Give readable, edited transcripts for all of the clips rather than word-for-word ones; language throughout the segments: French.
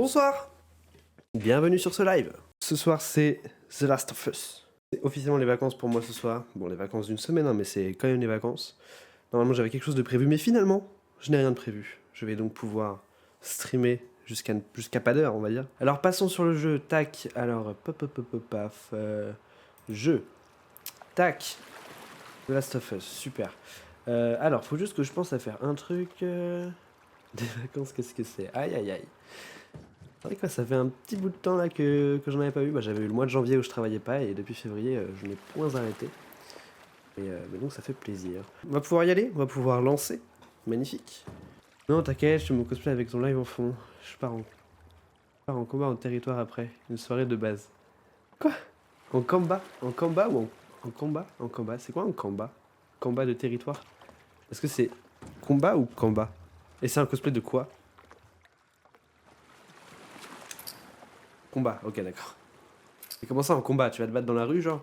Bonsoir, bienvenue sur ce live. Ce soir c'est The Last of Us. C'est officiellement les vacances pour moi ce soir. Bon, les vacances d'une semaine, hein, mais c'est quand même les vacances. Normalement j'avais quelque chose de prévu, mais finalement je n'ai rien de prévu. Je vais donc pouvoir streamer jusqu'à pas d'heure, on va dire. Alors passons sur le jeu, tac. Alors paf, jeu, tac. The Last of Us, super. Alors faut juste que je pense à faire un truc. Des vacances, qu'est-ce que c'est? Aïe aïe aïe. C'est vrai que ça fait un petit bout de temps là que j'en avais pas eu. Bah, j'avais eu le mois de janvier où je travaillais pas et depuis février je n'ai point arrêté. Mais donc ça fait plaisir. On va pouvoir y aller, on va pouvoir lancer. Magnifique. Non t'inquiète, je fais mon cosplay avec ton live en fond. Je pars en combat en territoire après. Une soirée de base. Quoi? En combat? En combat ou en combat? En combat. C'est quoi un combat? Combat de territoire? Est-ce que c'est combat ou combat? Et c'est un cosplay de quoi? Combat, ok d'accord. Et comment ça en combat? Tu vas te battre dans la rue genre?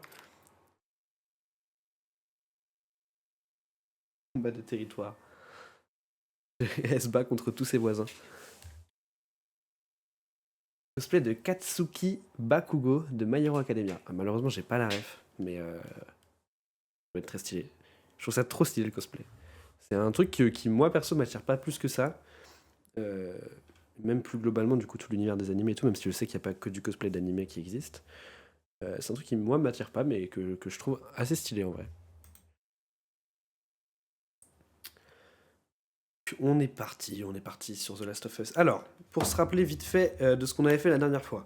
Combat de territoire. Elle se bat contre tous ses voisins. Cosplay de Katsuki Bakugo de My Hero Academia. Ah, malheureusement, j'ai pas la ref, mais ça va être très stylé. Je trouve ça trop stylé le cosplay. C'est un truc qui moi perso, m'attire pas plus que ça. Euh, Même plus globalement, du coup, tout l'univers des animés et tout, même si je sais qu'il n'y a pas que du cosplay d'animé qui existe. C'est un truc qui, moi, m'attire pas, mais que je trouve assez stylé en vrai. On est parti sur The Last of Us. Alors, pour se rappeler vite fait de ce qu'on avait fait la dernière fois.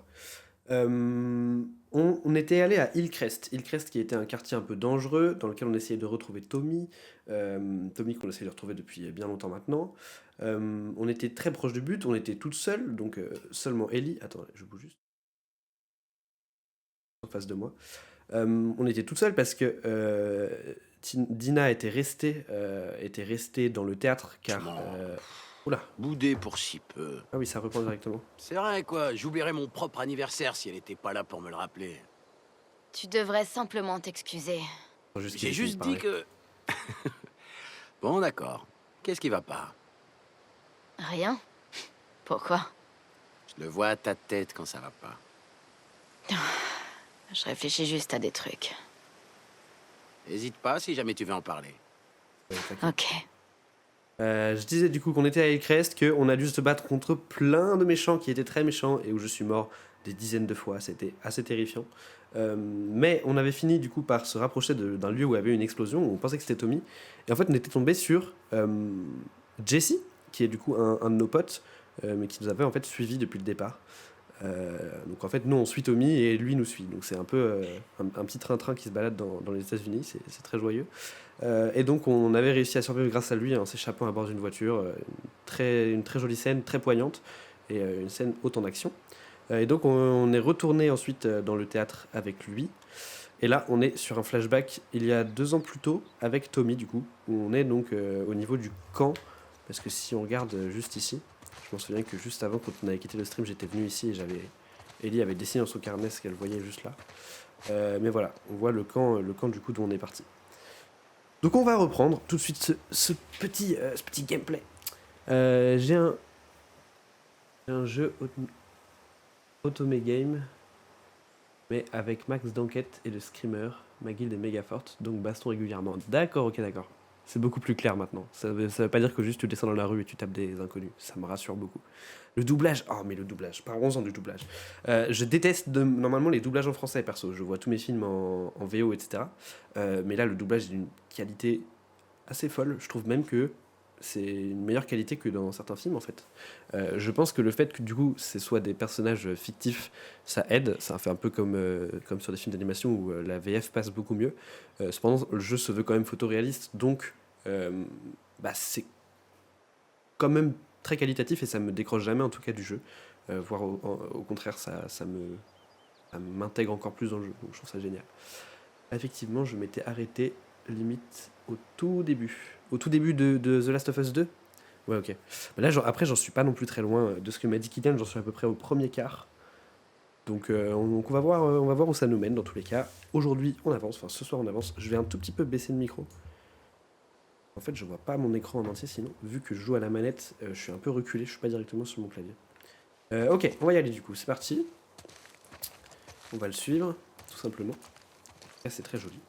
On était allé à Hillcrest. Hillcrest qui était un quartier un peu dangereux dans lequel on essayait de retrouver Tommy. Tommy qu'on essaye de retrouver depuis bien longtemps maintenant. On était très proche du but, on était toutes seules, donc seulement Ellie. Attends, je bouge juste en face de moi. On était toutes seules parce que Dina était restée dans le théâtre car... Oula, Boudé pour si peu. ah oui, ça reprend directement. C'est vrai, quoi. J'oublierais mon propre anniversaire si elle était pas là pour me le rappeler. Tu devrais simplement t'excuser. Faut juste J'ai qu'il finisse juste de dit parler. que... Bon, d'accord. Qu'est-ce qui va pas? Rien? Pourquoi? Je le vois à ta tête quand ça va pas. Je réfléchis juste à des trucs. Hésite pas si jamais tu veux en parler. Ok. Je disais du coup qu'on était à Hillcrest, qu'on a dû se battre contre plein de méchants qui étaient très méchants et où je suis mort des dizaines de fois, c'était assez terrifiant. Mais on avait fini du coup par se rapprocher d'un lieu où il y avait une explosion, où on pensait que c'était Tommy. Et en fait on était tombé sur Jesse, qui est du coup un de nos potes, mais qui nous avait en fait suivis depuis le départ. Donc en fait nous on suit Tommy et lui nous suit. Donc c'est un peu un petit train-train qui se balade dans les États-Unis, c'est très joyeux. Et donc on avait réussi à survivre grâce à lui en s'échappant à bord d'une voiture. Une très jolie scène, très poignante, et une scène haute en action. Et donc on est retourné ensuite dans le théâtre avec lui. Et là on est sur un flashback il y a 2 ans plus tôt avec Tommy du coup, où on est donc au niveau du camp. Parce que si on regarde juste ici, je m'en souviens que juste avant quand on avait quitté le stream j'étais venu ici et Ellie avait dessiné dans son carnet ce qu'elle voyait juste là. Mais voilà, on voit le camp du coup d'où on est parti. Donc on va reprendre tout de suite ce petit gameplay. J'ai un jeu Automé Game, mais avec max d'enquête et de screamer. Ma guilde est méga forte, donc baston régulièrement. D'accord, ok, d'accord. C'est beaucoup plus clair maintenant. Ça veut pas dire que juste tu descends dans la rue et tu tapes des inconnus. Ça me rassure beaucoup. Le doublage, oh mais le doublage, parlons-en du doublage. Je déteste normalement les doublages en français, perso. Je vois tous mes films en VO, etc. Mais là, le doublage est d'une qualité assez folle. Je trouve même que c'est une meilleure qualité que dans certains films en fait. Je pense que le fait que du coup ce soit des personnages fictifs, ça aide. Ça fait un peu comme sur des films d'animation où la VF passe beaucoup mieux. Cependant, le jeu se veut quand même photoréaliste, donc c'est quand même très qualitatif et ça me décroche jamais en tout cas du jeu. Voire au contraire, ça m'intègre encore plus dans le jeu. Donc je trouve ça génial. Effectivement, je m'étais arrêté limite au tout début de The Last of Us 2. Ouais, ok. Mais là, après, j'en suis pas non plus très loin de ce que m'a dit Kylian, j'en suis à peu près au premier quart. Donc on va voir où ça nous mène dans tous les cas. Aujourd'hui, on avance, enfin ce soir, on avance. Je vais un tout petit peu baisser le micro. En fait, je vois pas mon écran en entier sinon. Vu que je joue à la manette, je suis un peu reculé, je suis pas directement sur mon clavier. Ok, on va y aller du coup, c'est parti. On va le suivre, tout simplement. Là, c'est très joli.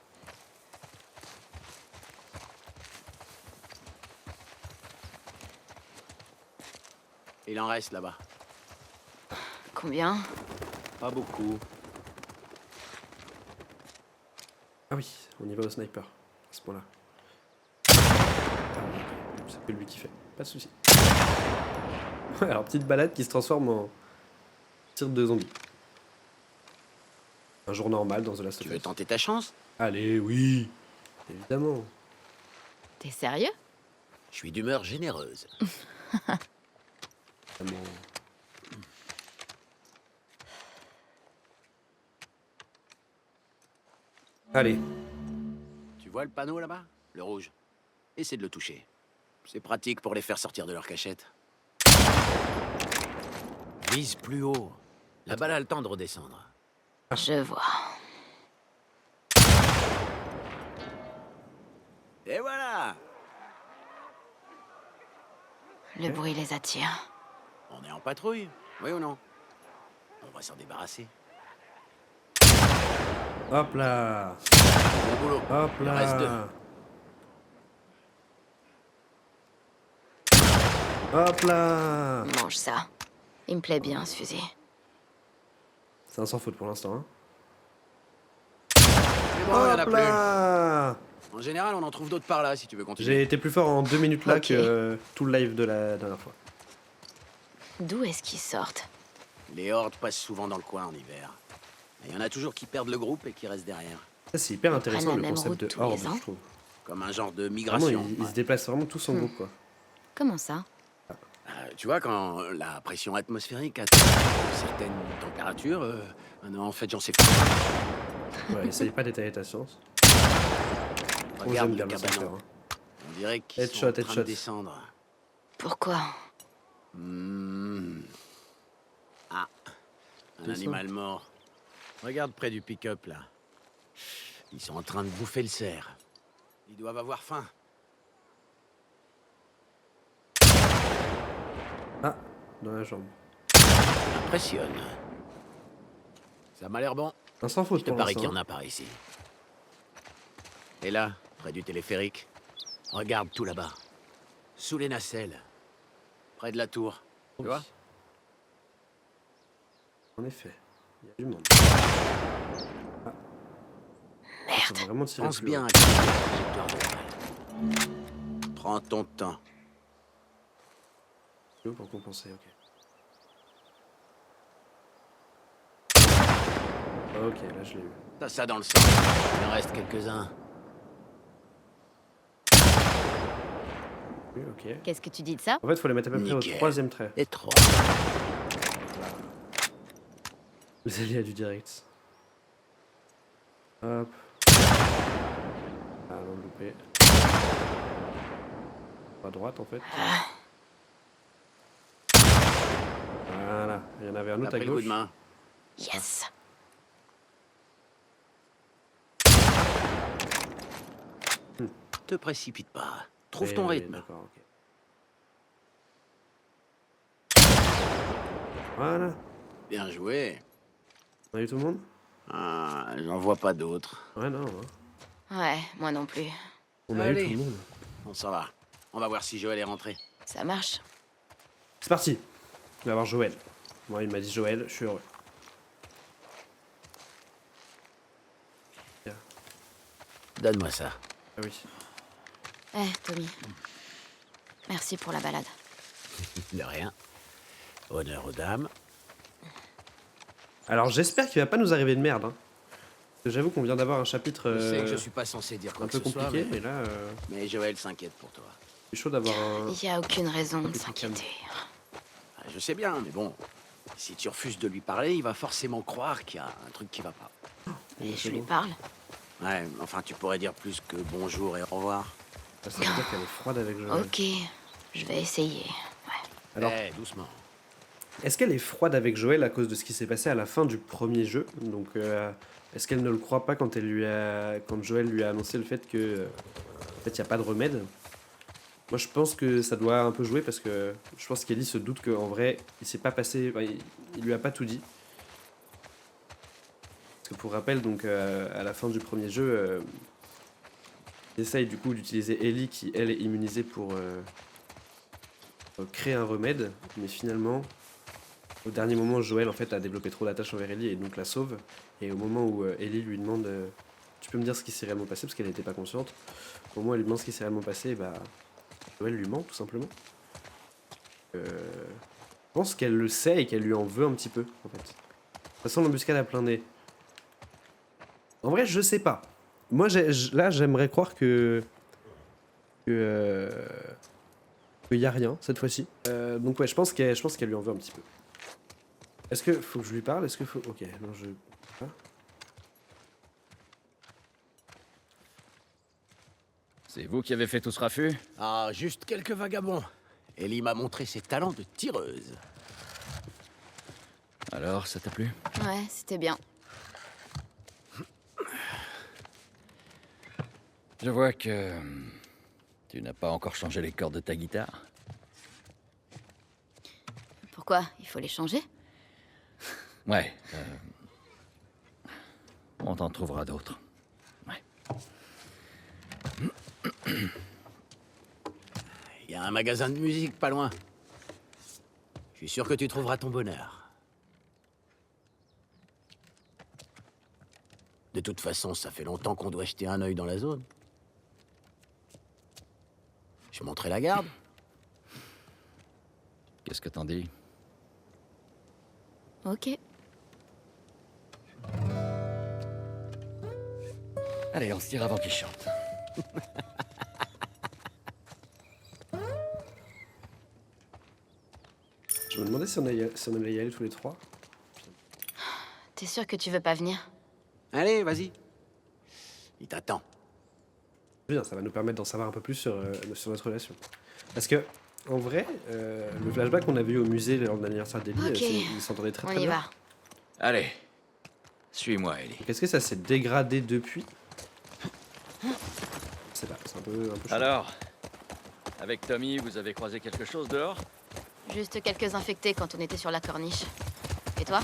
Il en reste là-bas. Combien? Pas beaucoup. Ah oui, on y va au sniper, à ce point-là. Ah, c'est que lui qui fait, pas de soucis. Ouais, alors petite balade qui se transforme en tir de zombies. Un jour normal dans The Last Tu of veux Us. tenter ta chance? Allez, oui, évidemment. T'es sérieux? Je suis d'humeur généreuse. Évidemment. Allez, Tu vois le panneau là-bas? Le rouge. Essaie de le toucher. C'est pratique pour les faire sortir de leur cachette. Vise plus haut. La balle a le temps de redescendre. Je vois. Et voilà! Le bruit les attire. On est en patrouille, oui ou non? On va s'en débarrasser. hop là, Bon boulot. hop Il en reste deux. là. Hop là. Mange ça. Il me plaît bien, ce fusil. C'est un sans faute pour l'instant. Hein. C'est bon, il y en a Hop plus. là. En général, on en trouve d'autres par là si tu veux continuer. J'ai été plus fort en 2 minutes là Ok. que tout le live de la dernière fois. D'où est-ce qu'ils sortent? Les hordes passent souvent dans le coin en hiver. Il y en a toujours qui perdent le groupe et qui restent derrière. Ça, c'est hyper intéressant la le même concept route de tous horde, les ans je trouve. Comme un genre de Vraiment, migration. ils se déplacent vraiment tous en groupe quoi. Comment ça? Tu vois, quand la pression atmosphérique atteint une certaine température, non, en fait, j'en sais pas. Ouais, essaye pas d'étaler ta science. Oh, Regarde j'aime le bien le sniper. cabanon. Hein. On dirait qu'ils Headshot, sont en train headshot. de descendre. Pourquoi? Ah, un Tout ça. animal mort. Regarde près du pick-up, là. Ils sont en train de bouffer le cerf. Ils doivent avoir faim. Ah, dans la jambe. Impressionne. Ça m'a l'air bon. Un sans faute Je te pour parie l'instant. qu'il y en a par ici. Et là, près du téléphérique, regarde tout là-bas. Sous les nacelles. Près de la tour. Tu vois? En effet, il y a du monde. Merde. Faut vraiment tirer Pense plus bien haut. à la trajectoire de balle. Prends ton temps. Plus haut pour compenser, ok. Ok, là je l'ai eu. T'as ça dans le sang. Il en reste quelques-uns. Oui, ok. Qu'est-ce que tu dis de ça? En fait, faut les mettre à peu près au Nickel. 3e trait. Et 3. Les alliés du direct. Hop. Ah non, loupé. À droite en fait. Voilà, il y en avait un T'as autre à pris le coup gauche. de main. Yes. Te précipite pas. Trouve Oui, ton oui, rythme. D'accord, ok. Voilà. Bien joué. On a eu tout le monde? Ah, j'en vois pas d'autres. Ouais, non. Hein. Ouais, moi non plus. On a eu Allez. tout le monde. On s'en va. On va voir si Joël est rentré. Ça marche. C'est parti. On va voir Joël. Moi, il m'a dit Joël, je suis heureux. Donne-moi ça. Ah oui. Tommy. Merci pour la balade. De rien. Honneur aux dames. Alors, j'espère qu'il va pas nous arriver de merde. Hein. Parce que j'avoue qu'on vient d'avoir un chapitre Je sais que je suis pas censé dire quoi un que peu ce soit, compliqué, mais là, mais Joël s'inquiète pour toi. c'est chaud d'avoir un. Il n'y a aucune raison de plus s'inquiéter. Ah, je sais bien, mais bon. Si tu refuses de lui parler, il va forcément croire qu'il y a un truc qui va pas. Et c'est je lui bon. parle. Ouais, enfin, tu pourrais dire plus que bonjour et au revoir. Ça veut dire qu'elle est froide avec Joël. Ok, je vais essayer. Alors, Doucement. est-ce qu'elle est froide avec Joël à cause de ce qui s'est passé à la fin du premier jeu? Donc, est-ce qu'elle ne le croit pas quand Joël lui a annoncé le fait que, en fait, il n'y a pas de remède? Moi, je pense que ça doit un peu jouer parce que je pense qu'Ellie se doute qu'en vrai, il s'est pas passé. Enfin, il lui a pas tout dit. Parce que pour rappel, donc à la fin du premier jeu, il essaye du coup d'utiliser Ellie qui, elle, est immunisée pour créer un remède. Mais finalement, au dernier moment, Joël en fait a développé trop d'attaches envers Ellie et donc la sauve. Et au moment où Ellie lui demande tu peux me dire ce qui s'est réellement passé parce qu'elle n'était pas consciente. Au moment où elle lui demande ce qui s'est réellement passé, bah Joël lui ment tout simplement. Je pense qu'elle le sait et qu'elle lui en veut un petit peu en fait. Ça sent l'embuscade à plein nez. En vrai, je sais pas. Moi, là, j'aimerais croire que qu'il y a rien cette fois-ci. Donc ouais, je pense qu'elle lui en veut un petit peu. Est-ce que faut que je lui parle? Est-ce que faut... Ok, non, je... Ah. C'est vous qui avez fait tout ce raffut? Ah, juste quelques vagabonds. Ellie m'a montré ses talents de tireuse. Alors, ça t'a plu? Ouais, c'était bien. Je vois que... tu n'as pas encore changé les cordes de ta guitare. Pourquoi? Il faut les changer? Ouais, on t'en trouvera d'autres. Ouais. Il y a un magasin de musique pas loin. Je suis sûr que tu trouveras ton bonheur. De toute façon, ça fait longtemps qu'on doit jeter un œil dans la zone. Je monterai la garde. Qu'est-ce que t'en dis? Ok. Allez, on se tire avant qu'il chante. Je me demandais si on allait y aller tous les trois. T'es sûr que tu veux pas venir? Allez, vas-y. Il t'attend. Bien, ça va nous permettre d'en savoir un peu plus sur notre relation. Parce que, en vrai, le flashback qu'on avait eu au musée lors de l'anniversaire d'Ellie, Ok. il s'entendait très On très y bien. va. Allez, suis-moi, Ellie. Donc, est-ce que ça s'est dégradé depuis? Je sais pas, c'est un peu chaud. Alors, avec Tommy, vous avez croisé quelque chose dehors? Juste quelques infectés quand on était sur la corniche. Et toi?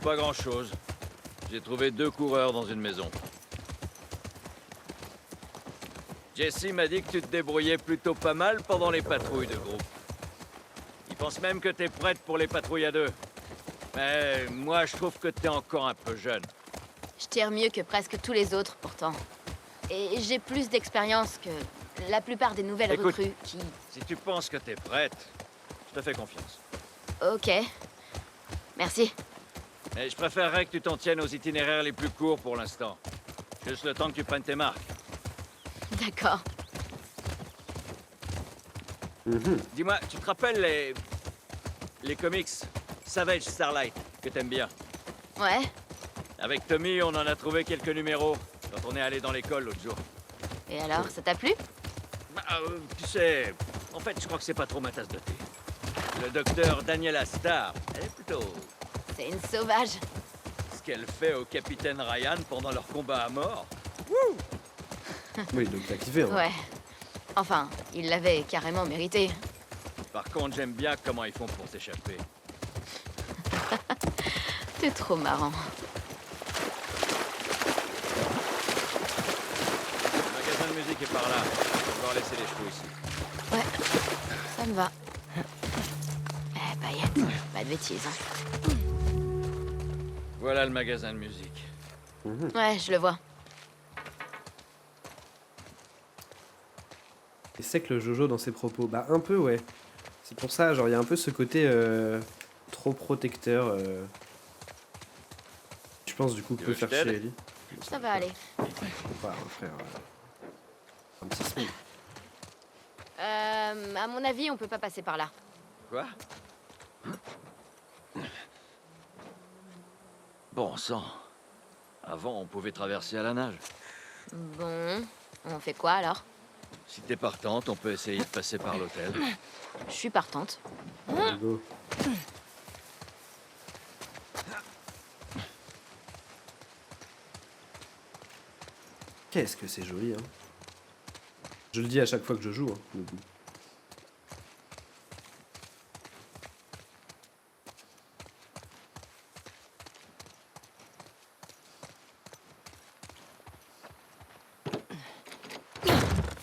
Pas grand-chose. J'ai trouvé 2 coureurs dans une maison. Jesse m'a dit que tu te débrouillais plutôt pas mal pendant les patrouilles de groupe. Il pense même que t'es prête pour les patrouilles à 2. Mais moi, je trouve que t'es encore un peu jeune. Je tire mieux que presque tous les autres, pourtant. Et j'ai plus d'expérience que la plupart des nouvelles Écoute. recrues qui... Si tu penses que t'es prête, je te fais confiance. Ok. Merci. Mais je préférerais que tu t'en tiennes aux itinéraires les plus courts pour l'instant. Juste le temps que tu prennes tes marques. D'accord. Dis-moi, tu te rappelles les comics Savage Starlight que t'aimes bien? Ouais. Avec Tommy, on en a trouvé quelques numéros quand on est allé dans l'école l'autre jour. Et alors, ça t'a plu? Bah, tu sais, en fait, je crois que c'est pas trop ma tasse de thé. Le docteur Daniela Starr, elle est plutôt... C'est une sauvage. Ce qu'elle fait au capitaine Ryan pendant leur combat à mort. Oui, donc t'as kiffé, hein. Ouais. Enfin, il l'avait carrément mérité. Par contre, j'aime bien comment ils font pour s'échapper. T'es trop marrant. Le magasin de musique est par là. On va pouvoir laisser les chevaux ici. Ouais, ça me va. Eh, paillettes, pas de bêtises. Hein. Voilà le magasin de musique. Ouais, je le vois. Et c'est que le Jojo dans ses propos. Bah, un peu, ouais. C'est pour ça, genre, il y a un peu ce côté trop protecteur. Je pense, du coup, Tu peut veux que faire je chier t'aide? Ellie. Ça va aller. Faut pas, frère. Un petit son. À mon avis, on peut pas passer par là. Quoi? Bon sang. Avant, on pouvait traverser à la nage. Bon, on fait quoi alors? Si t'es partante, on peut essayer de passer par l'hôtel. Je suis partante. Go. Qu'est-ce que c'est joli, hein. Je le dis à chaque fois que je joue. Hein, mais bon.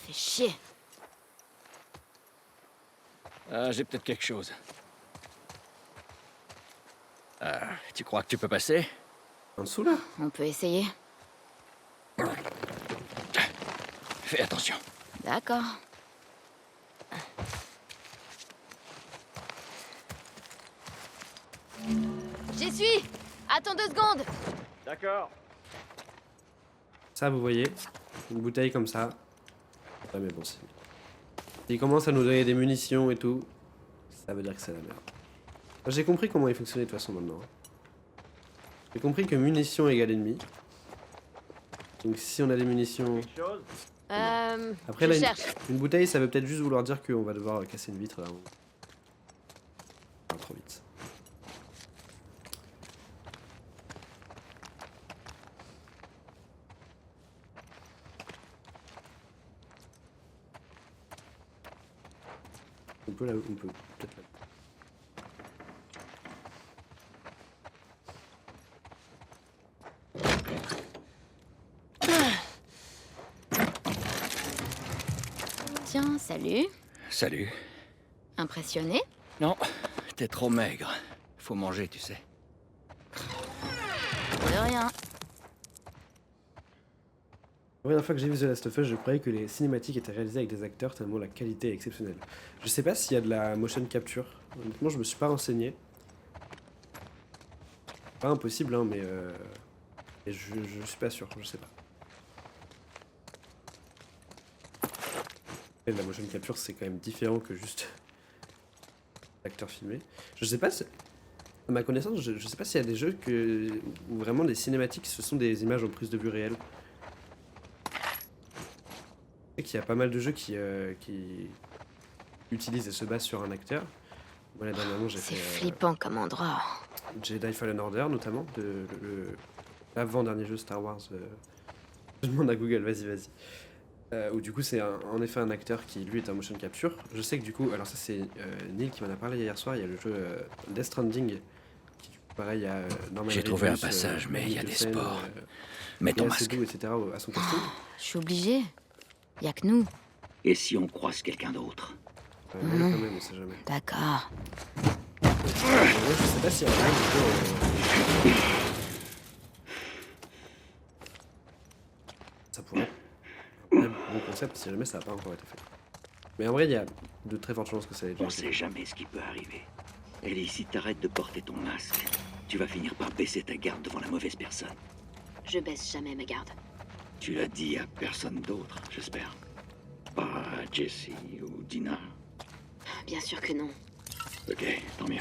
Fais chier. Ah, j'ai peut-être quelque chose. Tu crois que tu peux passer? En dessous là? On peut essayer. Fais attention. D'accord. J'y suis. Attends 2 secondes. D'accord. Ça, vous voyez, une bouteille comme ça. Ouais, mais bon, c'est. Il commence à nous donner des munitions et tout. Ça veut dire que c'est la merde. J'ai compris comment il fonctionnait de toute façon maintenant. J'ai compris que munitions égale ennemi. Donc si on a des munitions. Quelque chose? Après je là, cherche. une bouteille, ça veut peut-être juste vouloir dire qu'on va devoir casser une vitre là. Trop vite. On peut là, on peut peut-être là. Tiens, salut. Salut. Impressionné? Non, t'es trop maigre. Faut manger, tu sais. De rien. La première fois que j'ai vu The Last of Us, je croyais que les cinématiques étaient réalisées avec des acteurs tellement la qualité est exceptionnelle. Je sais pas s'il y a de la motion capture. Honnêtement, je me suis pas renseigné. Pas impossible, hein, mais et je suis pas sûr, je sais pas. Et la motion capture, c'est quand même différent que juste l'acteur filmé. Je sais pas, à ma connaissance, je sais pas s'il y a des jeux où vraiment les cinématiques, ce sont des images en prise de vue réelle. Je sais qu'il y a pas mal de jeux qui utilisent et se basent sur un acteur. Voilà, dernièrement, j'ai C'est fait flippant comme endroit. Jedi Fallen Order, notamment, l'avant-dernier jeu Star Wars. Je demande à Google, vas-y. Où du coup, c'est en effet un acteur qui, lui, est en motion capture. Je sais que du coup, alors ça, c'est Neil qui m'en a parlé hier soir. Il y a le jeu Death Stranding, qui, du coup, pareil, il y a Norman J'ai trouvé un Reedus, passage, mais il y a des Mikkelsen, spores. Mets ton Léa masque. Seydoux, etc. à son casting. Je suis obligée. Y a que nous. Et si on croise quelqu'un d'autre? Enfin, même, quand même, on sait jamais. D'accord. En vrai, je sais pas s'il y a rien du coup, ça pourrait être un très bon concept si jamais ça n'a pas encore été fait. Mais en vrai, il y a de très fortes chances que ça ait déjà On été sait fait. jamais ce qui peut arriver. Ellie, si t'arrêtes de porter ton masque, tu vas finir par baisser ta garde devant la mauvaise personne. Je baisse jamais ma garde. Tu l'as dit à personne d'autre, j'espère. Pas à Jessie ou Dina. Bien sûr que non. Ok, tant mieux.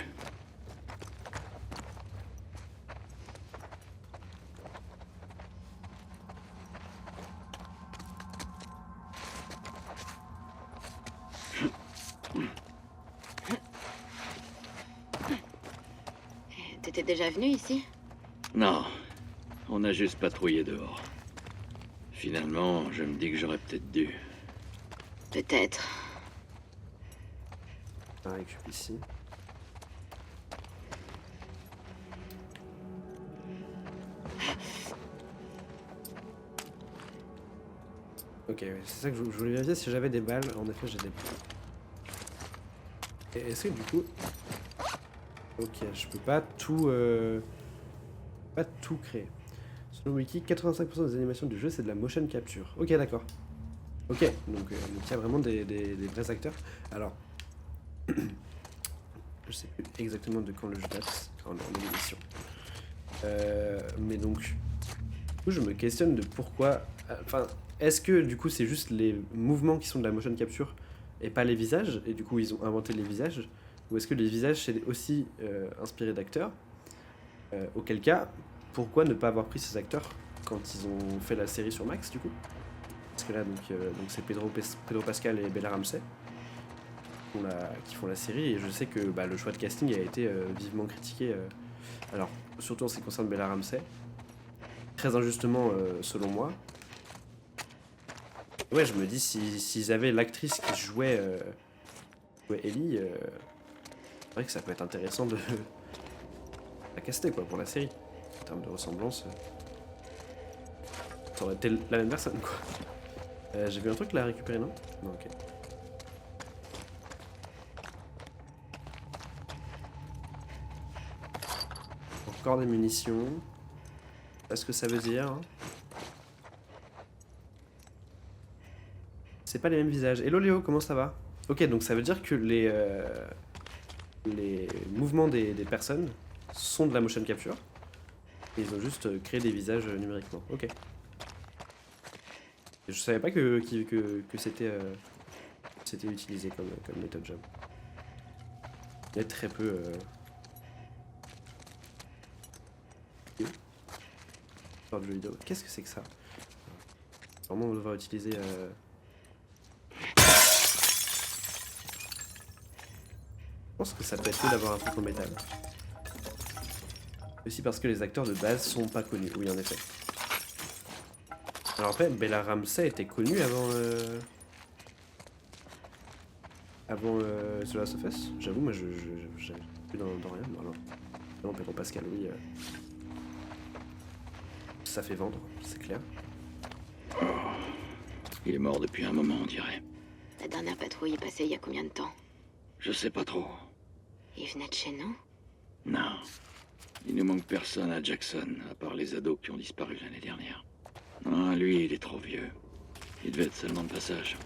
T'étais déjà venu ici? Non, on a juste patrouillé dehors. Finalement, je me dis que j'aurais peut-être dû. Peut-être. On récupère ici. Ok, ouais, c'est ça que je voulais vérifier si j'avais des balles. En effet, j'ai des balles. Et est-ce que du coup. Ok, je peux pas tout. Pas tout créer. Selon Wiki, 85% des animations du jeu c'est de la motion capture. Ok, d'accord. Ok, donc il y a vraiment des vrais acteurs. Alors. Je sais plus exactement de quand le jeu date, en émission. Mais donc. Du coup, je me questionne de pourquoi. Enfin, est-ce que du coup c'est juste les mouvements qui sont de la motion capture et pas les visages, et du coup ils ont inventé les visages, ou est-ce que les visages c'est aussi inspiré d'acteurs, auquel cas pourquoi ne pas avoir pris ces acteurs quand ils ont fait la série sur Max du coup, parce que là donc c'est Pedro Pascal et Bella Ramsey qui font la série, et je sais que le choix de casting a été vivement critiqué, alors surtout en ce qui concerne Bella Ramsey, très injustement selon moi. Ouais, je me dis s'ils avaient l'actrice qui jouait Ellie, c'est vrai que ça peut être intéressant de la caster quoi pour la série. En termes de ressemblance, ça aurait été la même personne quoi. J'ai vu un truc là à récupérer, non? Non, ok. Encore des munitions. Je sais pas ce que ça veut dire. Hein. C'est pas les mêmes visages. Hello Léo, comment ça va? Ok, donc ça veut dire que les mouvements des personnes sont de la motion capture. Et ils ont juste créé des visages numériquement. Ok. Et je savais pas que c'était utilisé comme méthode job. Il y a très peu. De jeux vidéo. Qu'est-ce que c'est que ça? Vraiment, on va devoir utiliser. Je pense que ça peut être mieux d'avoir un truc en métal. Aussi parce que les acteurs de base sont pas connus. Oui, en effet. Alors après, Bella Ramsey était connue avant. Avant The Last of Us. J'avoue, moi, j'avais plus dans rien. Alors, non, Pedro Pascal, oui. Ça fait vendre, c'est clair. Il est mort depuis un moment, on dirait. La dernière patrouille est passée il y a combien de temps? Je sais pas trop. Il venait de chez nous? Non. Il ne manque personne à Jackson, à part les ados qui ont disparu l'année dernière. Ah, lui, il est trop vieux. Il devait être seulement de passage.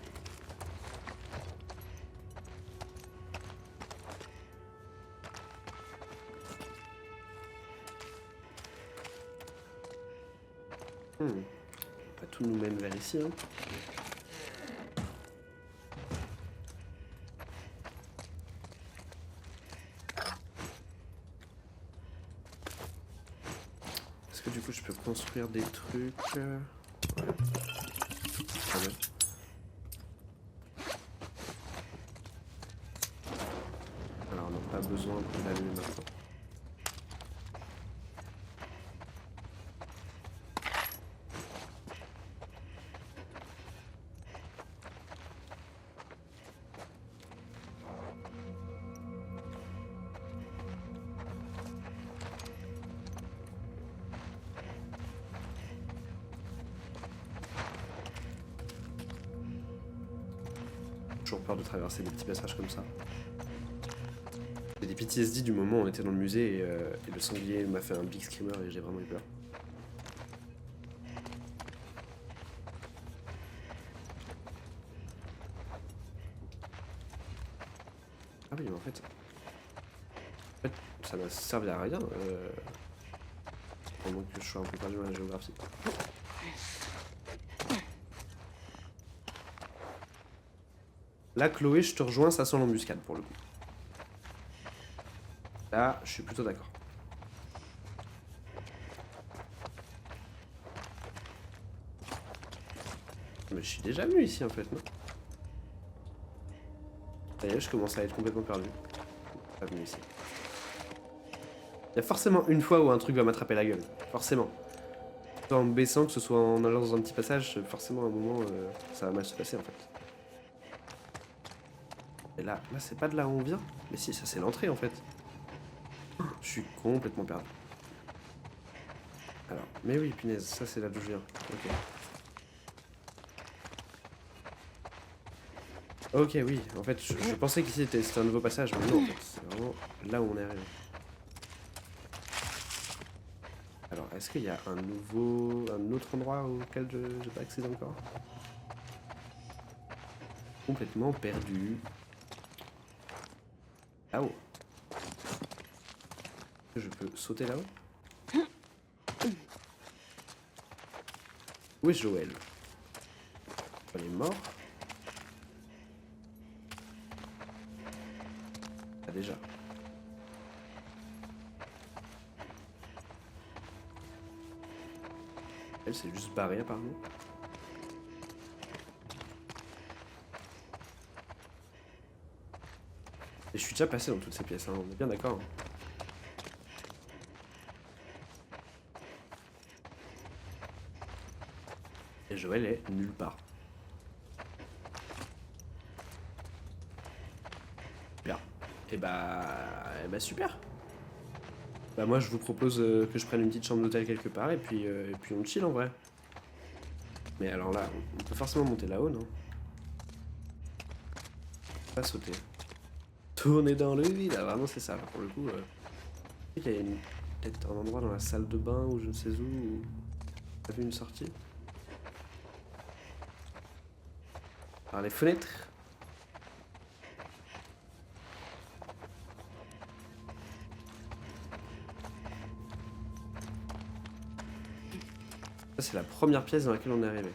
On va pas tout nous mène vers ici. Hein. Est-ce que du coup je peux construire des trucs ouais. Très bien. Alors on n'a pas besoin de l'allumer maintenant. Toujours peur de traverser des petits passages comme ça. J'ai des PTSD du moment où on était dans le musée et le sanglier m'a fait un big screamer et j'ai vraiment eu peur. Ah oui, mais en fait ça m'a servi à rien. Pendant que je sois un peu perdu dans la géographie. Là, Chloé, je te rejoins, ça sent l'embuscade pour le coup. Là, je suis plutôt d'accord. Mais je suis déjà venu ici en fait, non? Ça y est, je commence à être complètement perdu. Pas venu ici. Il y a forcément une fois où un truc va m'attraper la gueule. Forcément. Que ce soit en me baissant, que ce soit en allant dans un petit passage, forcément à un moment, ça va mal se passer en fait. Et là c'est pas de là où on vient. Mais si, ça c'est l'entrée en fait. Je suis complètement perdu. Alors, mais oui, punaise, ça c'est là d'où je viens. Ok. Ok, oui, en fait, je pensais qu'ici c'était un nouveau passage, mais non, en fait, c'est vraiment là où on est arrivé. Alors, est-ce qu'il y a un autre endroit auquel je n'ai pas accédé encore? Complètement perdu. Là-haut. Est-ce que je peux sauter là-haut? Où est Joël? Elle est morte. Ah déjà. Elle s'est juste barrée apparemment. Et je suis déjà passé dans toutes ces pièces, hein, on est bien d'accord. Hein. Et Joël est nulle part. Et bah super. Bah moi je vous propose que je prenne une petite chambre d'hôtel quelque part et puis on chill en vrai. Mais alors là, on peut forcément monter là-haut, non? Pas sauter. Tourner dans le vide, ah, vraiment c'est ça, là, pour le coup. Je sais qu'il y a peut-être un endroit dans la salle de bain ou je ne sais où t'as vu une sortie. Par les fenêtres. Ça c'est la première pièce dans laquelle on est arrivé.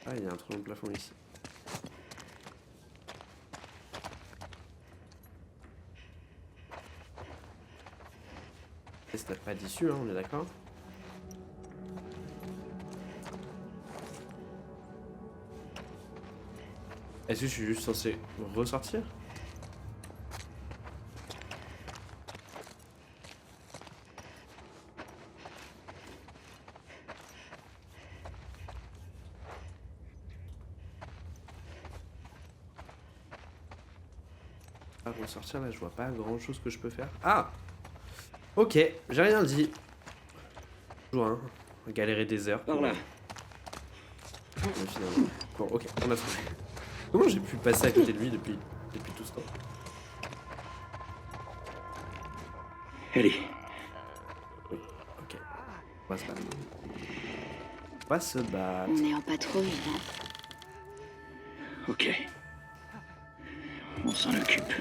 Ah, il y a un trou dans le plafond ici. Et ça n'a pas d'issue, hein, on est d'accord? Est-ce que je suis juste censé ressortir? Ressortir là, je vois pas grand chose que je peux faire. Ah! Ok, j'ai rien dit. Toujours hein, galérer des heures. Par là. Mais finalement. Bon, ok, on a trouvé. Comment j'ai pu passer à côté de lui depuis tout ce temps? Ellie, Oui, ok. On va se battre. On va se battre. On est en patrouille, hein. ok. On s'en occupe.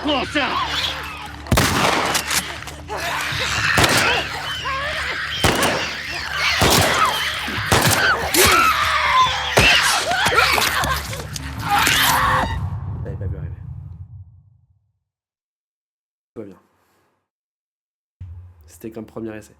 Prends ça! T'avais pas vu arriver. Tout va bien. C'était qu'un premier essai.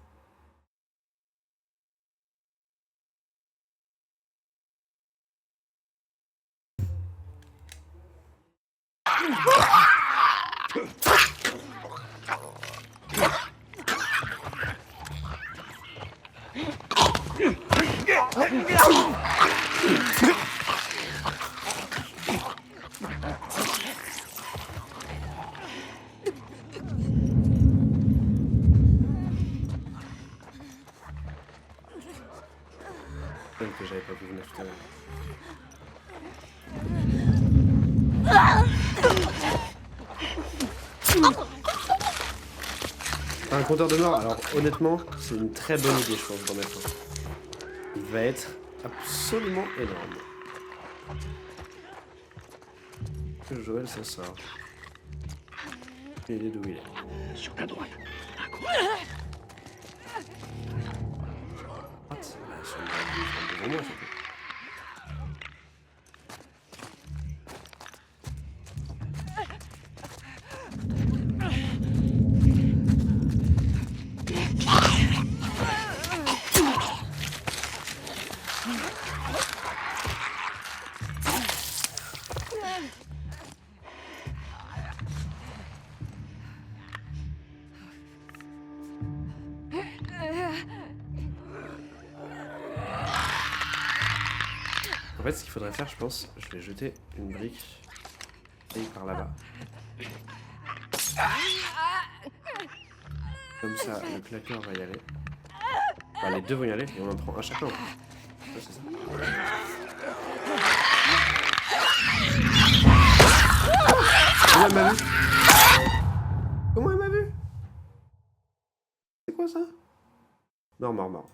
Même que j'avais pas pu venir tout à l'heure. Un compteur de mort, alors honnêtement, c'est une très bonne idée, je pense, d'en mettre un. Il va être absolument énorme. Que Joël s'en sort. Il est d'où il est. Sur ta droite. What? Bah, sur devant moi, surtout. En fait, ce qu'il faudrait faire, je pense, je vais jeter une brique et par là-bas. Comme ça, le claqueur va y aller. Enfin, les deux vont y aller et on en prend un chacun. Ouais, c'est ça. Comment elle m'a vu? Comment elle m'a vu? C'est quoi ça? Mort, mort, mort.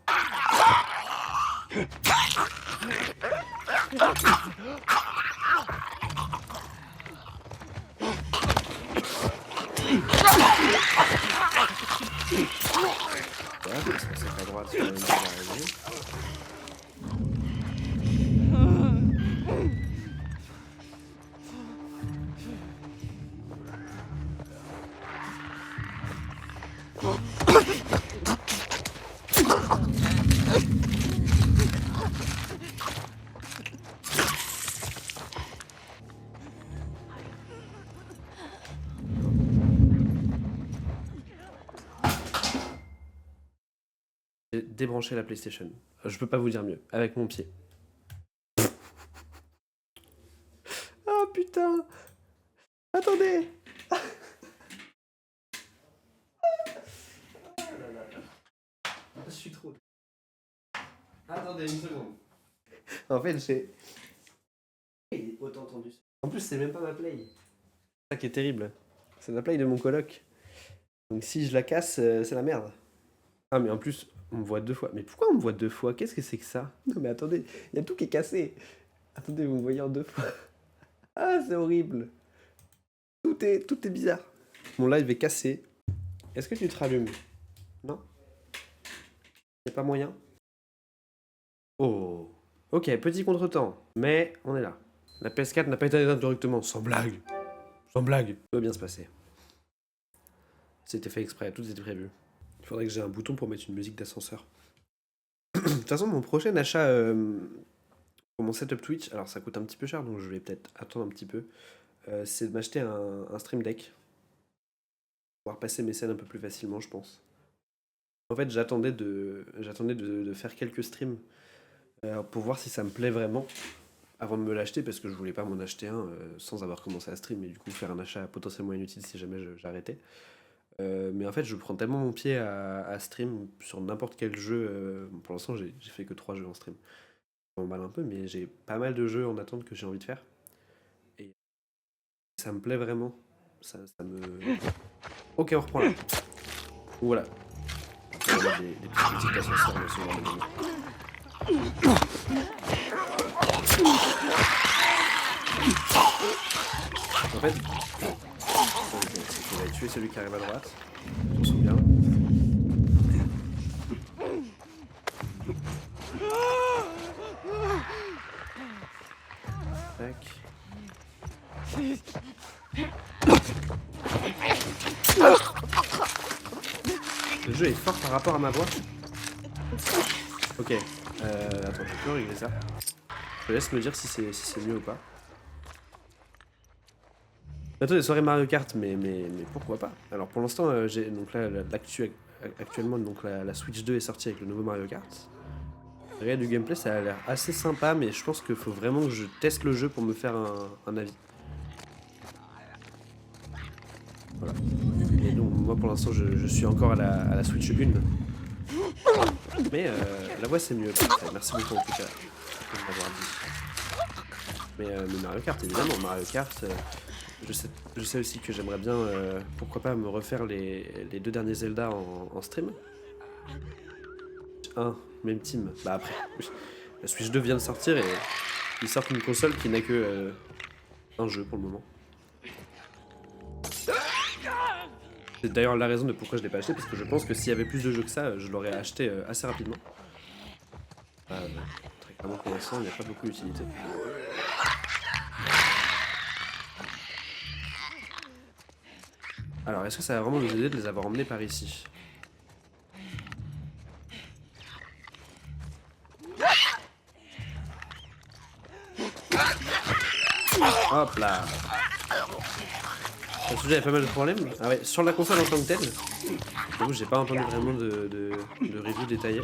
Voilà, je pense que c'est à droite sur la ligne qui va arriver. J'ai débranché la PlayStation. Je peux pas vous dire mieux. Avec mon pied. Ah putain! Attendez! Je suis trop. Attendez une seconde. En fait, j'ai. Autant entendu. En plus, c'est même pas ma play. C'est ça qui est terrible. C'est la play de mon coloc. Donc si je la casse, c'est la merde. Ah, mais en plus, on me voit 2 fois. Mais pourquoi on me voit 2 fois? Qu'est-ce que c'est que ça? Non, mais attendez, il y a tout qui est cassé. Attendez, vous me voyez en 2 fois. Ah, c'est horrible. Tout est bizarre. Mon live est cassé. Est-ce que tu te rallumes? Non? Y'a pas moyen? Oh. Ok, petit contretemps. Mais on est là. La PS4 n'a pas été éteinte directement. Sans blague. Sans blague. Tout va bien se passer. C'était fait exprès, tout était prévu. Il faudrait que j'ai un bouton pour mettre une musique d'ascenseur. De toute façon, mon prochain achat pour mon setup Twitch, alors ça coûte un petit peu cher, donc je vais peut-être attendre un petit peu, c'est de m'acheter un Stream Deck. Pour pouvoir passer mes scènes un peu plus facilement, je pense. En fait, j'attendais de faire quelques streams pour voir si ça me plaît vraiment avant de me l'acheter, parce que je voulais pas m'en acheter un sans avoir commencé à stream, et du coup faire un achat potentiellement inutile si jamais j'arrêtais. Mais en fait, je prends tellement mon pied à stream sur n'importe quel jeu. Pour l'instant, j'ai fait que 3 jeux en stream. Je m'emballe un peu, mais j'ai pas mal de jeux en attente que j'ai envie de faire. Et ça me plaît vraiment. Ça me. Ok, on reprend là. Voilà. On va des petites musiques d'ascenseur dans ce genre de moment. En fait, on va tuer celui qui arrive à droite. On se souvient. Tac. Le jeu est fort par rapport à ma voix. Ok. Attends, je peux régler ça. Je te laisse me dire si c'est mieux ou pas. Bientôt des soirées Mario Kart, mais pourquoi pas? Alors pour l'instant, j'ai donc là actuellement donc la Switch 2 est sortie avec le nouveau Mario Kart. Regarde du gameplay, ça a l'air assez sympa, mais je pense qu'il faut vraiment que je teste le jeu pour me faire un avis. Voilà. Et donc moi pour l'instant je suis encore à la Switch 1. Mais la voix c'est mieux. Merci beaucoup en tout cas de m'avoir dit. Mais Mario Kart évidemment, Mario Kart. Je sais aussi que j'aimerais bien, pourquoi pas, me refaire les 2 derniers Zelda en stream. Même team. Bah après, la Switch 2 vient de sortir et ils sortent une console qui n'a que un jeu pour le moment. C'est d'ailleurs la raison de pourquoi je l'ai pas acheté, parce que je pense que s'il y avait plus de jeux que ça, je l'aurais acheté assez rapidement. Très clairement pour l'instant, il n'y a pas beaucoup d'utilité. Alors, est-ce que ça va vraiment nous aider de les avoir emmenés par ici? Hop là. Le sujet avait pas mal de problèmes. Ah ouais, sur la console en tant que telle, j'avoue, j'ai pas entendu vraiment de review détaillée.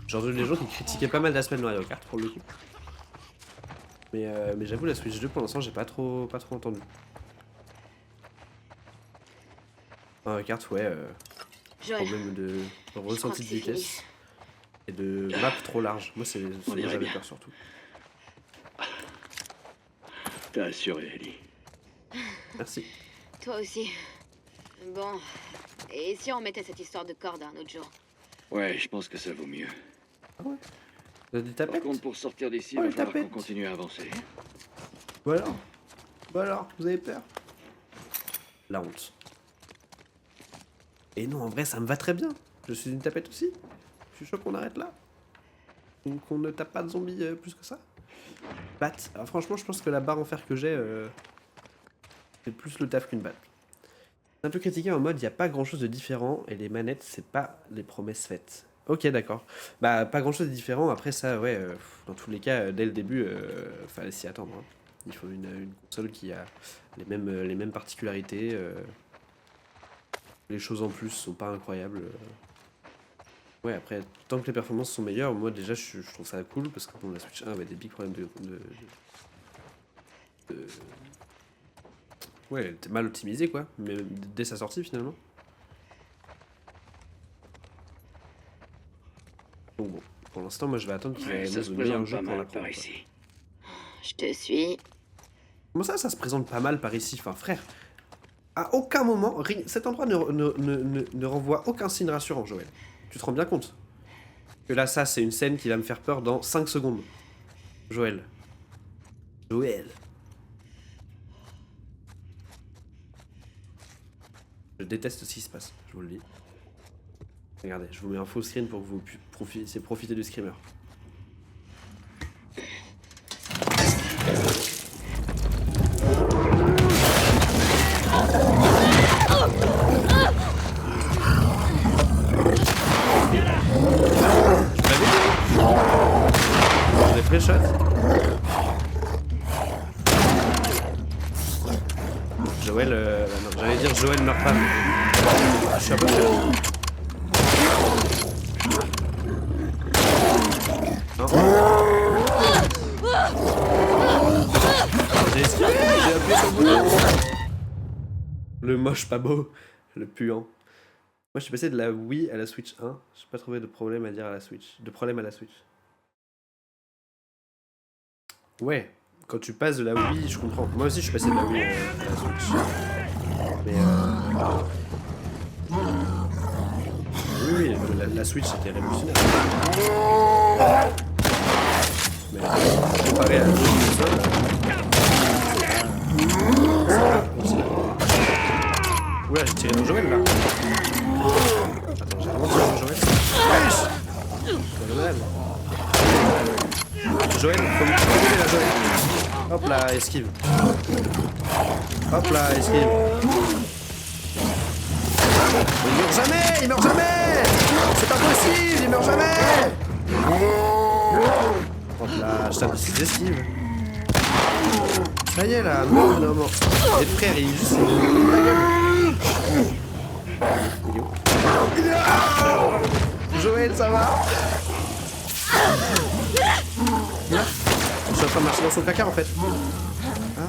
J'ai entendu des gens qui critiquaient pas mal d'aspects de Mario Kart pour le coup. Mais j'avoue, la Switch 2 pour l'instant, j'ai pas trop entendu. Mario Kart, ouais, problème de ressenti de vitesse et de map trop large. Moi, c'est ce dont j'avais peur surtout. T'as assuré, Ellie. Merci. Toi aussi. Bon. Et si on mettait cette histoire de corde un autre jour? Ouais, je pense que ça vaut mieux. Ah ouais. Vous avez des Par tapettes? contre, pour sortir d'ici, il Oh, va les falloir qu'on tapettes. continue à avancer. Bah alors, vous avez peur? La honte. Et non, en vrai, ça me va très bien. Je suis une tapette aussi. Je suis chaud qu'on arrête là. Qu'on ne tape pas de zombies plus que ça. Batte. Alors franchement, je pense que la barre en fer que j'ai, c'est plus le taf qu'une batte. Un peu critiqué en mode, il n'y a pas grand chose de différent et les manettes, c'est pas les promesses faites. Ok, d'accord. Bah, pas grand chose de différent. Après, ça, ouais, dans tous les cas, dès le début, fallait s'y attendre. Hein. Il faut une console qui a les mêmes particularités. Les choses en plus sont pas incroyables. Ouais, après, tant que les performances sont meilleures, moi déjà, je trouve ça cool parce que bon, la Switch 1 avait des big problèmes de- Ouais, elle était mal optimisée, quoi, mais dès sa sortie, finalement. Donc bon, pour l'instant, moi, je vais attendre qu'il Ouais, ça annonce se le meilleur présente jeu pas pour la mal par ici. Je te suis. Comment ça se présente pas mal par ici? Enfin, frère, à aucun moment, cet endroit ne renvoie aucun signe rassurant, Joël. Tu te rends bien compte? Que là, ça, c'est une scène qui va me faire peur dans 5 secondes. Joël. Joël. Je déteste ce qui se passe, je vous le dis. Regardez, je vous mets un faux screen pour que vous puissiez profiter du screamer. Des fléchettes. Joël, non, j'allais dire Joël meurt pas. Je suis un peu près. Non. J'ai esquivé, j'ai appuyé sur le bouton. Le moche pas beau, le puant. Moi je suis passé de la Wii à la Switch 1. J'ai pas trouvé de problème à dire à la Switch. De problème à la Switch. Ouais, quand tu passes de la Wii, je comprends. Moi aussi je suis passé de la Wii à la Switch. Mais oui, la Switch c'était révolutionnaire. Mais comparé à la console, ouais, j'ai tiré dans Joël là. Attends, j'ai vraiment tiré dans Joël. Joël, faut me trouver la Joël. Hop là, esquive. Hop là, esquive. Il meurt jamais, il meurt jamais. C'est pas possible, il meurt jamais. Hop là, je tape des petites esquives. Ça y est là, non, non, non. Les frères, il est juste... Il est où? Joël, ça va? Je suis en train de marcher dans son placard en fait. Ah.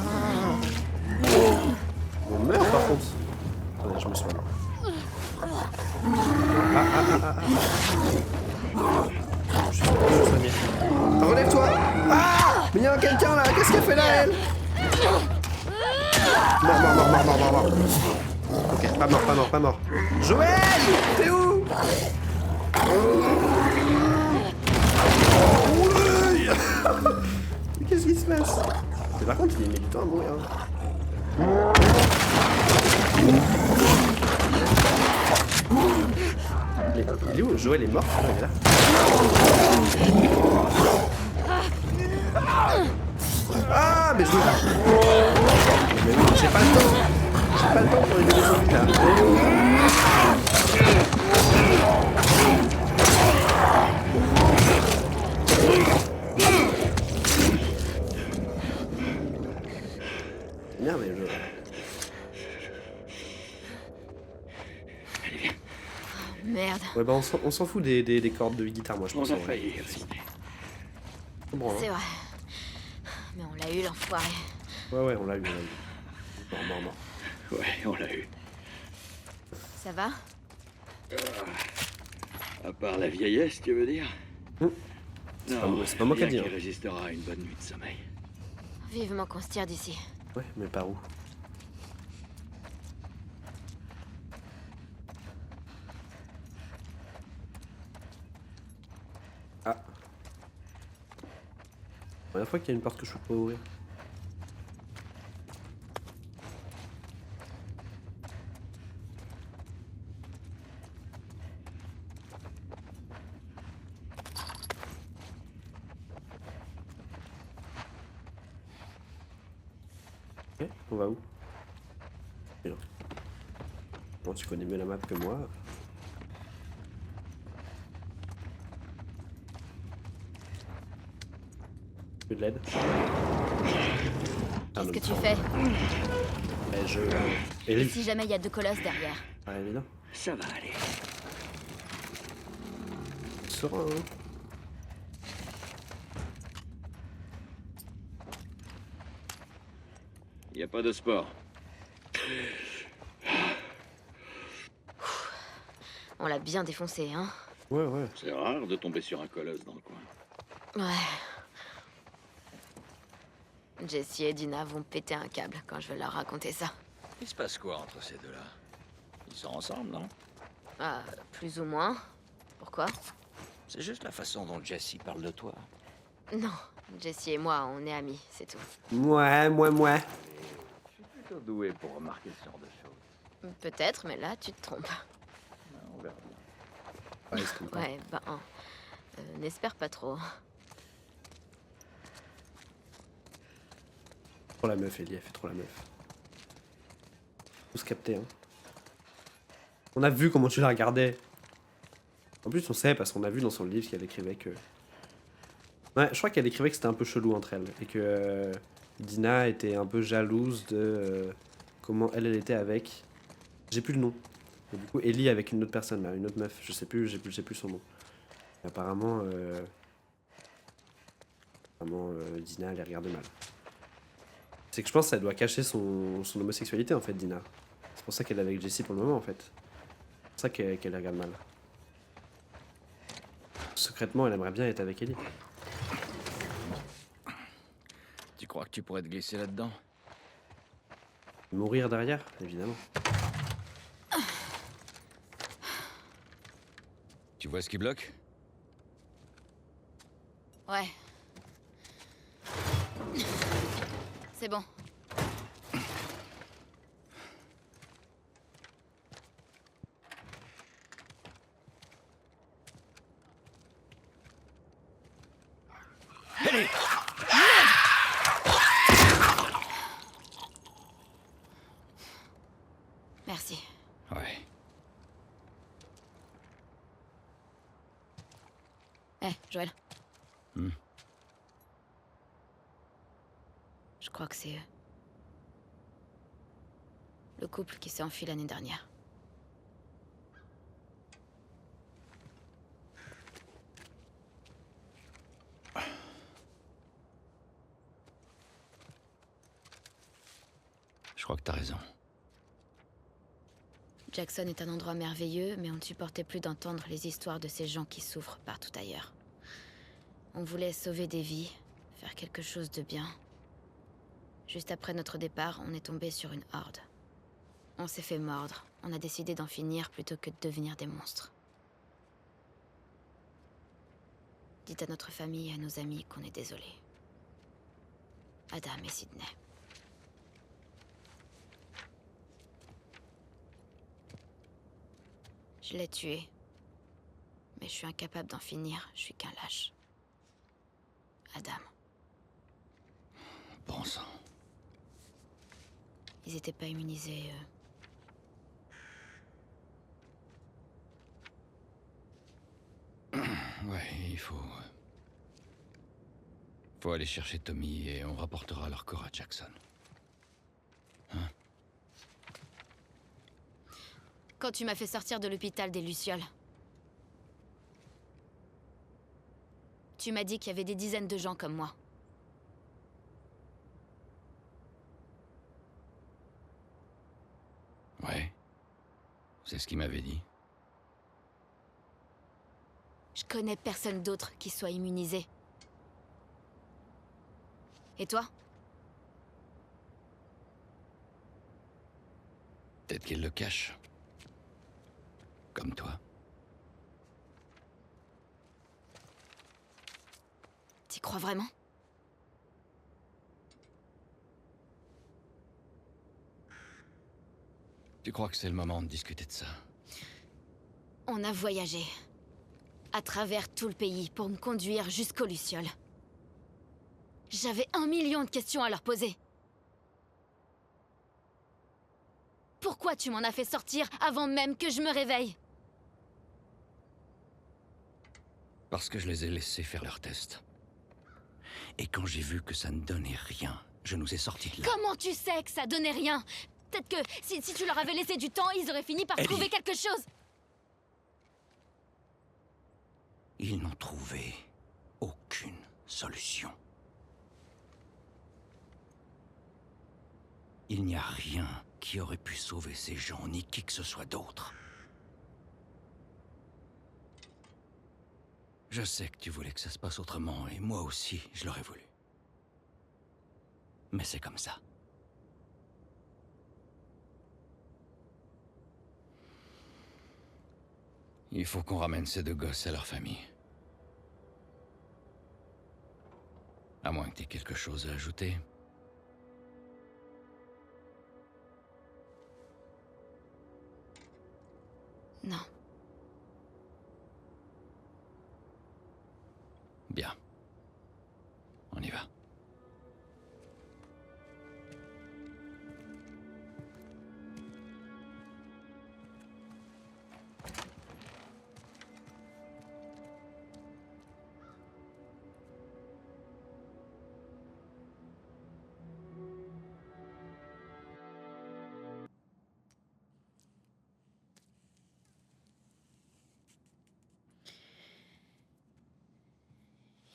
On meurt par contre. Attendez, je me soigne. Je suis soigné. Relève-toi! Ah! Mais il y a quelqu'un là! Qu'est-ce qu'elle fait là, elle? Mort. Ok, pas mort. Joël! T'es où? Mais qu'est-ce qui se passe? Mais par contre, il met du temps à mourir. Mais il est où? Joël est mort? Il est là. Ah, mais je veux pas. Mais oui, j'ai pas le temps. J'ai pas le temps pour aider les zombies là. Merde, mais je... Merde. Ouais, bah on s'en fout des cordes de guitare, moi je pense. On a failli, Sidney. Bon, hein. C'est vrai. Mais on l'a eu, l'enfoiré. Ouais, on l'a eu. Mort. Ouais, on l'a eu. Ça va? À part la vieillesse, tu veux dire? Non, c'est pas moi qui ai rien dit, qui hein. résistera à une bonne nuit de sommeil. Vivement qu'on se tire d'ici. Ouais, mais par où? Ah. Première fois qu'il y a une porte que je peux pas ouvrir. Ok, on va où? Et non. Bon, tu connais mieux la map que moi. Plus de l'aide. Qu'est-ce que tu fais? Eh, je... Et Ellie. si jamais il y a deux colosses derrière? Pas évident. Ça va aller. Serein, hein. Y a pas de sport. On l'a bien défoncé, hein? Ouais, ouais. C'est rare de tomber sur un colosse dans le coin. Ouais. Jessie et Dina vont péter un câble quand je vais leur raconter ça. Il se passe quoi entre ces deux-là? Ils sont ensemble, non? Ah, plus ou moins. Pourquoi? C'est juste la façon dont Jesse parle de toi. Non, Jessie et moi, on est amis, c'est tout. Ouais. Je suis plutôt doué pour remarquer ce genre de choses. Peut-être, mais là, tu te trompes. On verra bien. Ouais, il se trompe pas. Ouais, n'espère pas trop. Trop la meuf, Ellie, elle fait trop la meuf. Faut se capter, hein. On a vu comment tu la regardais. En plus, on sait parce qu'on a vu dans son livre qu'elle écrivait que. Ouais, je crois qu'elle écrivait que c'était un peu chelou entre elles et que Dina était un peu jalouse de comment elle était avec. J'ai plus le nom. Et du coup, Ellie avec une autre personne là, une autre meuf. Je sais plus, j'ai plus son nom. Et apparemment, Dina elle les regardait mal. C'est que je pense que ça doit cacher son homosexualité en fait, Dina. C'est pour ça qu'elle est avec Jessie pour le moment en fait. C'est pour ça qu'elle les regarde mal. Secrètement, elle aimerait bien être avec Ellie. Tu crois que tu pourrais te glisser là-dedans? Mourir derrière, évidemment. Tu vois ce qui bloque? Ouais. C'est bon. Merci. Ouais. Joël. Hmm. Je crois que c'est eux. Le couple qui s'est enfui l'année dernière. Je crois que t'as raison. Jackson est un endroit merveilleux, mais on ne supportait plus d'entendre les histoires de ces gens qui souffrent partout ailleurs. On voulait sauver des vies, faire quelque chose de bien. Juste après notre départ, on est tombé sur une horde. On s'est fait mordre. On a décidé d'en finir plutôt que de devenir des monstres. Dites à notre famille et à nos amis qu'on est désolé. Adam et Sydney. Je l'ai tué. Mais je suis incapable d'en finir, je suis qu'un lâche. Adam. Bon sang. Ils étaient pas immunisés, Ouais, il faut... Faut aller chercher Tommy et on rapportera leur corps à Jackson. Quand tu m'as fait sortir de l'hôpital des Lucioles, tu m'as dit qu'il y avait des dizaines de gens comme moi. Ouais. C'est ce qu'il m'avait dit. Je connais personne d'autre qui soit immunisé. Et toi? Peut-être qu'il le cache. Comme toi. T'y crois vraiment? Tu crois que c'est le moment de discuter de ça? On a voyagé. À travers tout le pays pour me conduire jusqu'aux Lucioles. J'avais 1 million de questions à leur poser. Pourquoi tu m'en as fait sortir avant même que je me réveille? Parce que je les ai laissés faire leur test. Et quand j'ai vu que ça ne donnait rien, je nous ai sortis de là. Comment tu sais que ça donnait rien? Peut-être que si tu leur avais laissé du temps, ils auraient fini par Ellie. trouver quelque chose. Ils n'ont trouvé aucune solution. Il n'y a rien qui aurait pu sauver ces gens, ni qui que ce soit d'autre. Je sais que tu voulais que ça se passe autrement, et moi aussi, je l'aurais voulu. Mais c'est comme ça. Il faut qu'on ramène ces deux gosses à leur famille. À moins que tu aies quelque chose à ajouter. Non. Bien. On y va.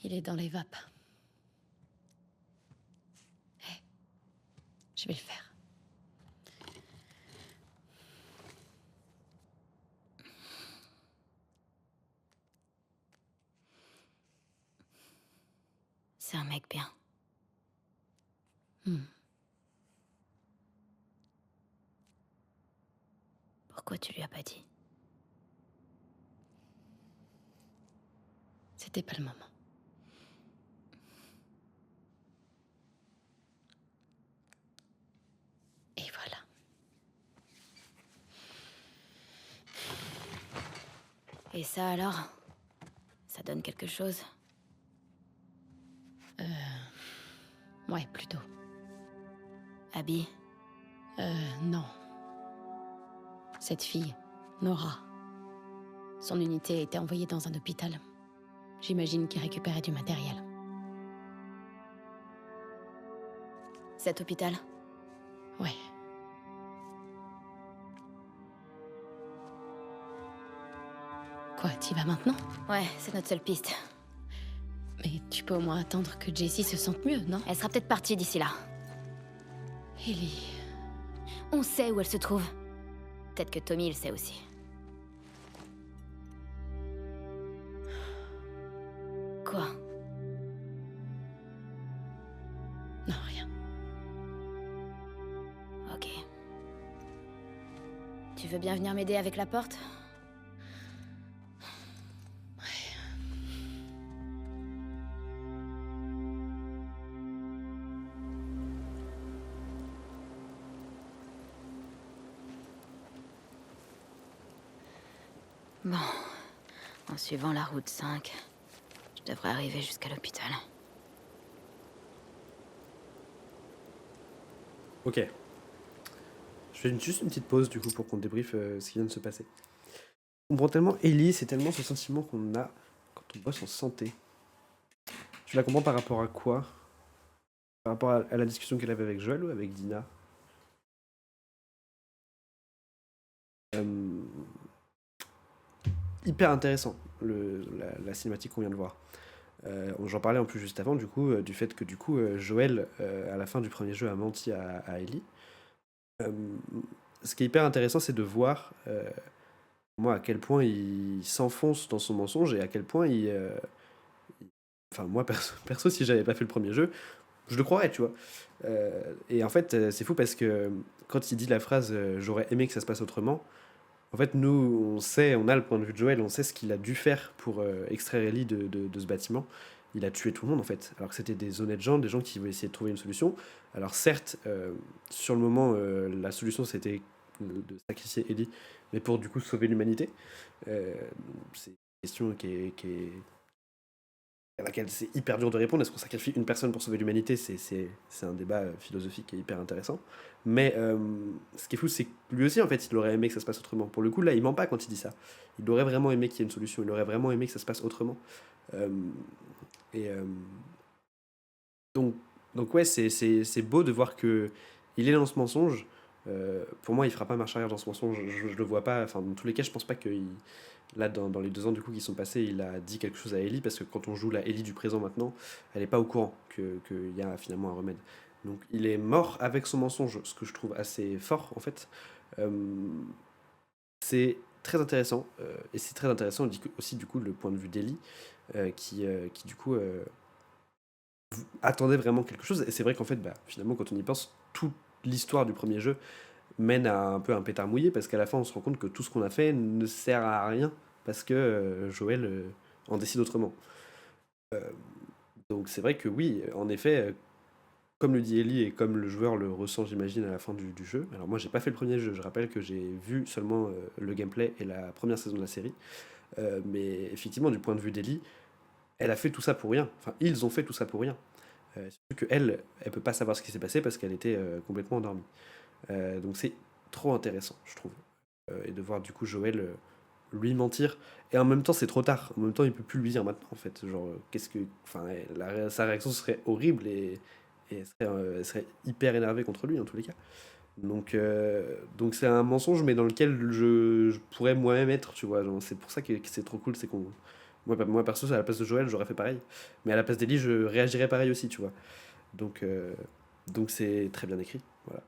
Il est dans les vapes. Hé, je vais le faire. C'est un mec bien. Pourquoi tu lui as pas dit? C'était pas le moment. Et voilà. Et ça alors? Ça donne quelque chose? Ouais, plutôt. Abby? Non. Cette fille, Nora. Son unité a été envoyée dans un hôpital. J'imagine qu'il récupérait du matériel. Cet hôpital? Ouais. Quoi, t'y vas maintenant? Ouais, c'est notre seule piste. Mais tu peux au moins attendre que Jessie se sente mieux, non? Elle sera peut-être partie d'ici là. Ellie... On sait où elle se trouve. Peut-être que Tommy le sait aussi. Quoi? Non, rien. Ok. Tu veux bien venir m'aider avec la porte? Bon, en suivant la route 5, je devrais arriver jusqu'à l'hôpital. Ok. Je fais juste une petite pause du coup pour qu'on débriefe ce qui vient de se passer. On comprend tellement Ellie, c'est tellement ce sentiment qu'on a quand on bosse en santé. Tu la comprends par rapport à quoi? Par rapport à la discussion qu'elle avait avec Joël ou avec Dina? Hyper intéressant la cinématique qu'on vient de voir. J'en parlais en plus juste avant du coup du fait que du coup Joël à la fin du premier jeu a menti à Ellie. Ce qui est hyper intéressant, c'est de voir moi à quel point il s'enfonce dans son mensonge et à quel point enfin moi perso si j'avais pas fait le premier jeu, je le croirais, tu vois. Et en fait c'est fou parce que quand il dit la phrase j'aurais aimé que ça se passe autrement, en fait nous on a le point de vue de Joël, on sait ce qu'il a dû faire pour extraire Ellie de ce bâtiment. Il a tué tout le monde en fait, alors que c'était des honnêtes gens, des gens qui voulaient essayer de trouver une solution. Alors certes, sur le moment, la solution c'était de sacrifier Ellie, mais pour du coup sauver l'humanité. C'est une question qui est à laquelle c'est hyper dur de répondre. Est-ce qu'on sacrifie une personne pour sauver l'humanité? C'est un débat philosophique et hyper intéressant. Mais ce qui est fou, c'est que lui aussi, en fait, il aurait aimé que ça se passe autrement. Pour le coup, là, il ment pas quand il dit ça. Il aurait vraiment aimé qu'il y ait une solution. Il aurait vraiment aimé que ça se passe autrement. Euh, et donc, donc ouais, c'est beau de voir que il est dans ce mensonge. Pour moi, il fera pas marche arrière dans ce mensonge. Je le vois pas. Enfin, dans tous les cas, je pense pas que là, dans les 2 ans du coup qui sont passés, il a dit quelque chose à Ellie parce que quand on joue la Ellie du présent maintenant, elle est pas au courant qu'il y a finalement un remède. Donc, il est mort avec son mensonge, ce que je trouve assez fort en fait. Euh, c'est très intéressant et c'est très intéressant aussi du coup le point de vue d'Ellie qui du coup attendait vraiment quelque chose. Et c'est vrai qu'en fait, bah, finalement, quand on y pense, toute l'histoire du premier jeu mène à un peu un pétard mouillé, parce qu'à la fin, on se rend compte que tout ce qu'on a fait ne sert à rien, parce que Joël en décide autrement. Euh, donc c'est vrai que oui, en effet, comme le dit Ellie et comme le joueur le ressent, j'imagine, à la fin du jeu. Alors moi, j'ai pas fait le premier jeu, je rappelle que j'ai vu seulement le gameplay et la première saison de la série. Mais effectivement, du point de vue d'Ellie, elle a fait tout ça pour rien. Enfin, ils ont fait tout ça pour rien. Surtout qu'elle, elle peut pas savoir ce qui s'est passé parce qu'elle était complètement endormie. Donc c'est trop intéressant, je trouve. Et de voir du coup Joël lui mentir. Et en même temps, c'est trop tard. En même temps, il peut plus lui dire maintenant, en fait. Genre, qu'est-ce que. Enfin, sa réaction serait horrible et elle serait hyper énervée contre lui, en tous les cas. Donc c'est un mensonge, mais dans lequel je pourrais moi-même être, tu vois. Genre, c'est pour ça que c'est trop cool, c'est qu'on. Moi, perso, à la place de Joël, j'aurais fait pareil. Mais à la place d'Ellie, je réagirais pareil aussi, tu vois. Donc, donc c'est très bien écrit. Voilà.